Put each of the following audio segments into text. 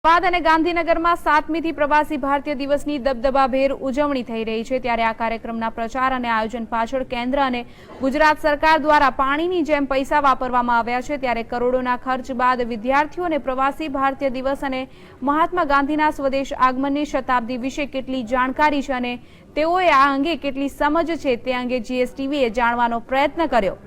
અમદાવાદ અને ગાંધીનગરમાં 7મીથી પ્રવાસી ભારતીય દિવસની દબદબાભેર ઉજવણી થઈ રહી છે ત્યારે આ કાર્યક્રમના પ્રચાર અને આયોજન પાછળ કેન્દ્ર અને ગુજરાત સરકાર દ્વારા પાણીની જેમ પૈસા વાપરવામાં આવ્યા છે ત્યારે કરોડોના ખર્ચ બાદ વિદ્યાર્થીઓને પ્રવાસી ભારતીય દિવસ અને મહાત્મા ગાંધીના સ્વદેશ આગમનની શતાબ્દી વિશે કેટલી જાણકારી છે અને તેઓએ આ અંગે કેટલી સમજ છે તે અંગે જીએસટીવીએ જાણવાનો પ્રયત્ન કર્યો।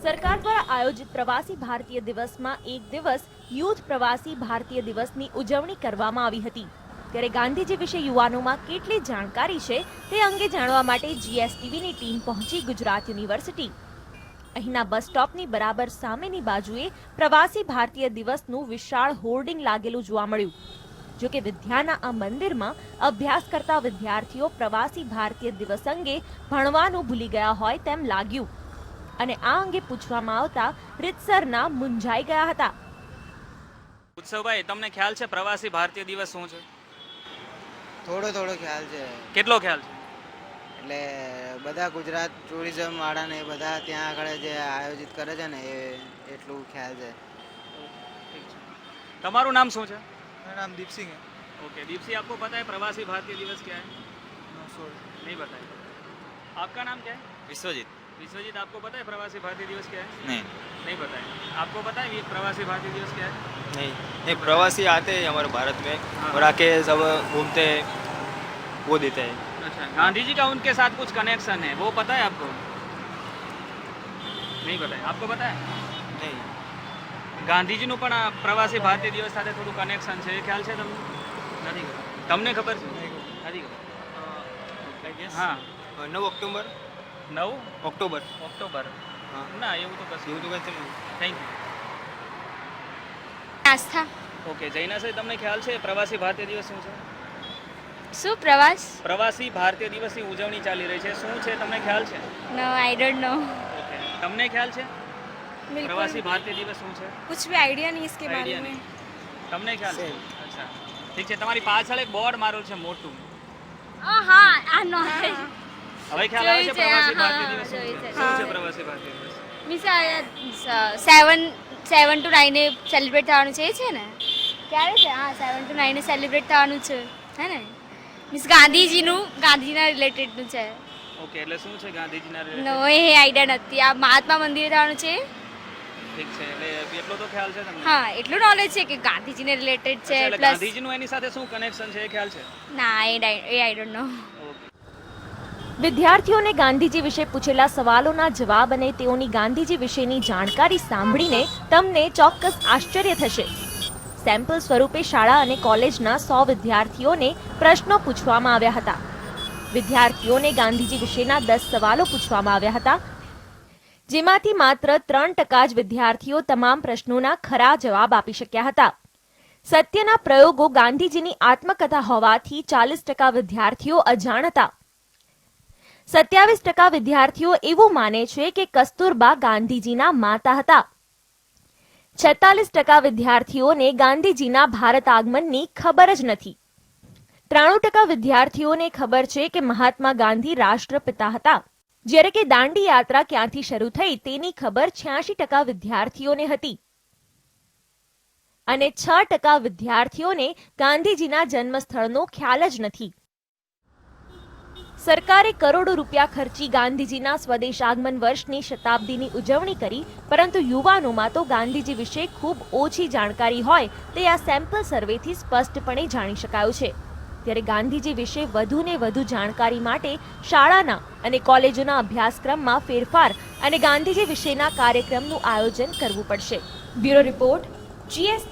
સરકાર દ્વારા આયોજિત પ્રવાસી ભારતીય દિવસમાં એક દિવસ યુથ પ્રવાસી ભારતીય દિવસની ઉજવણી કરવામાં આવી હતી ત્યારે ગાંધીજી વિશે યુવાનોમાં કેટલી જાણકારી છે તે અંગે જાણવા માટે જીએસટીવીની ટીમ પહોંચી ગુજરાત યુનિવર્સિટી। અહીંના બસ સ્ટોપની બરાબર સામેની બાજુએ પ્રવાસી ભારતીય દિવસનું વિશાળ હોર્ડિંગ લાગેલું જોવા મળ્યું। જો કે વિદ્યાના આ મંદિરમાં અભ્યાસ કરતા વિદ્યાર્થીઓ પ્રવાસી ભારતીય દિવસ અંગે ભણવાનું ભૂલી ગયા હોય તેમ લાગ્યું અને આ અંગે પૂછવામાં આવતા રીતસરના મૂંઝાઈ ગયા હતા। ઉત્સવભાઈ, તમને ખ્યાલ છે પ્રવાસી ભારતીય દિવસ શું છે? થોડો ખ્યાલ છે। કેટલો ખ્યાલ છે? એટલે બધા ગુજરાત ટુરિઝમ વાળાને બધા ત્યાં આગળ જે આયોજિત કરે છે ને એ એટલું ખ્યાલ છે। તમારું નામ શું છે? मेरा नाम दीप सिंह है। ओके दीप सिंह, आपको पता है प्रवासी भारतीय दिवस क्या है? नहीं पता है। आपका नाम क्या है? विश्वजीत। विश्वजीत, आपको पता है प्रवासी भारतीय दिवस क्या है? नहीं नहीं पता है। आपको पता है ये प्रवासी भारतीय दिवस क्या है? नहीं प्रवासी आते हैं हमारे भारत में और आके सब घूमते हैं, वो देते हैं। अच्छा, गांधी जी का उनके साथ कुछ कनेक्शन है, वो पता है आपको? नहीं पता है। आपको पता है? नहीं ગાંધીજીનું પણ આ પ્રવાસી ભારતીય દિવસ સાથે થોડું કનેક્શન છે, એ ખ્યાલ છે તમને? નથી ખબર. તમને ખબર છે? નથી ખબર. હા, 9 ऑक्टोबर 9 ऑक्टोबर ઓક્ટોબર हाँ ના, એવું તો કશું. એવું તો કઈ નહીં। Thank you. આસ્થા ઓકે જૈનાસાઈ, તમને ખ્યાલ છે પ્રવાસી ભારતીય દિવસ શું છે? શું પ્રવાસ પ્રવાસી ભારતીય દિવસની ઉજવણી ચાલી રહી છે, શું છે તમને ખ્યાલ છે? No I don't know okay, તમને ખ્યાલ છે પ્રવાસી ભારતીય દિવસ શું છે? कुछ भी आइडिया नहीं इसके આઈડિયા નહીં. તમને ખ્યાલ છે? અચ્છા, ઠીક છે। તમારી પાછળ એક બોર્ડ મારેલું છે મોટું, हाँ आ नो હવે ખ્યાલ આવે છે જોયું છે, પ્રવાસી હા, ભારતીય દિવસ શું છે? જોયું છે. શું છે પ્રવાસી ભારતીય દિવસ? मीन्स 7 to 9 એ સેલિબ્રેટ થવાનું છે એ છે ને ક્યારે છે હા 7 to 9 એ સેલિબ્રેટ થવાનું છે હે ને મીન્સ ગાંધીજીના રિલેટેડનું છે ઓકે, એટલે શું છે ગાંધીજીના નો related? એ આઈડિયા નથી આ મહાત્મા મંદિરે થવાનું છે ઠીક છે, એટલે એટલો તો ખ્યાલ છે તમને? હા એટલું નોલેજ છે કે ગાંધીજીને રિલેટેડ છે અચ્છા, એટલે પ્લસ ગાંધીજીનું એની સાથે શું કનેક્શન છે એ ખ્યાલ છે? ના એ આઈ ડોન્ટ નો ઓકે। વિદ્યાર્થીઓને ગાંધીજી વિશે પૂછેલા સવાલોના જવાબ અને તેઓની ગાંધીજી વિશેની જાણકારી સાંભળીને તમને ચોક્કસ આશ્ચર્ય થશે। સેમ્પલ સ્વરૂપે શાળા અને કોલેજના 100 વિદ્યાર્થીઓને પ્રશ્નો પૂછવામાં આવ્યા હતા। વિદ્યાર્થીઓને ગાંધીજી વિશેના 10 સવાલો પૂછવામાં આવ્યા હતા, જેમાંથી માત્ર 3% જ વિદ્યાર્થીઓ તમામ પ્રશ્નોના ખરા જવાબ આપી શક્યા હતા। સત્યના પ્રયોગો ગાંધીજીની આત્મકથા હોવાથી 40% વિદ્યાર્થીઓ અજાણ હતા। 27% વિદ્યાર્થીઓ એવું માને છે કે કસ્તુરબા ગાંધીજીના માતા હતા। 46% વિદ્યાર્થીઓને ગાંધીજીના ભારત આગમનની ખબર જ નથી। 93% વિદ્યાર્થીઓને ખબર છે કે મહાત્મા ગાંધી રાષ્ટ્રપિતા હતા, જ્યારે કે દાંડી યાત્રા ક્યાંથી શરૂ થઈ તેની ખબર 86% વિદ્યાર્થીઓને હતી અને 6% વિદ્યાર્થીઓને ગાંધીજીના જન્મસ્થળનો ખ્યાલ જ નથી। સરકારે કરોડો રૂપિયા ખર્ચી ગાંધીજીના સ્વદેશ આગમન વર્ષની શતાબ્દીની ઉજવણી કરી, પરંતુ યુવાનોમાં તો ગાંધીજી વિશે ખૂબ ઓછી જાણકારી હોય તે આ સેમ્પલ સર્વેથી સ્પષ્ટપણે જાણી શકાયું છે। ત્યારે ગાંધીજી વિશે વધુને વધુ જાણકારી માટે શાળાના અને કોલેજોના અભ્યાસક્રમમાં ફેરફાર અને ગાંધીજી વિશેના કાર્યક્રમનું આયોજન કરવું પડશે। Bureau report, GST।